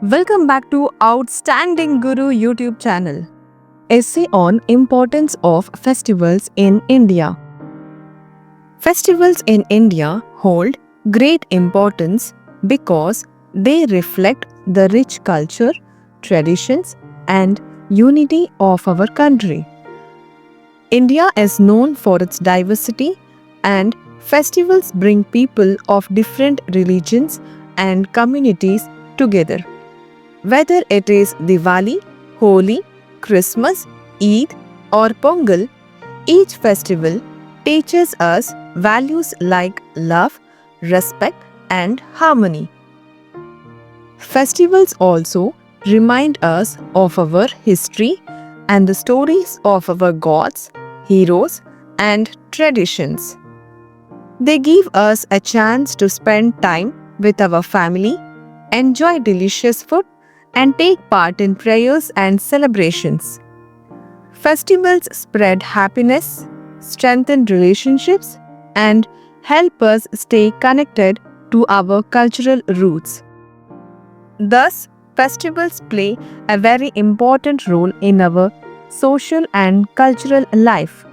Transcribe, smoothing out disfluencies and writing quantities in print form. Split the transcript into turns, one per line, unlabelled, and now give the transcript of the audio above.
Welcome back to Outstanding Guru YouTube channel. Essay on Importance of Festivals in India. Festivals in India hold great importance because they reflect the rich culture, traditions, and unity of our country. India is known for its diversity, and festivals bring people of different religions and communities together. Whether it is Diwali, Holi, Christmas, Eid, or Pongal, each festival teaches us values like love, respect, and harmony. Festivals also remind us of our history and the stories of our gods, heroes, and traditions. They give us a chance to spend time with our family, enjoy delicious food, and take part in prayers and celebrations. Festivals spread happiness, strengthen relationships, and help us stay connected to our cultural roots. Thus, festivals play a very important role in our social and cultural life.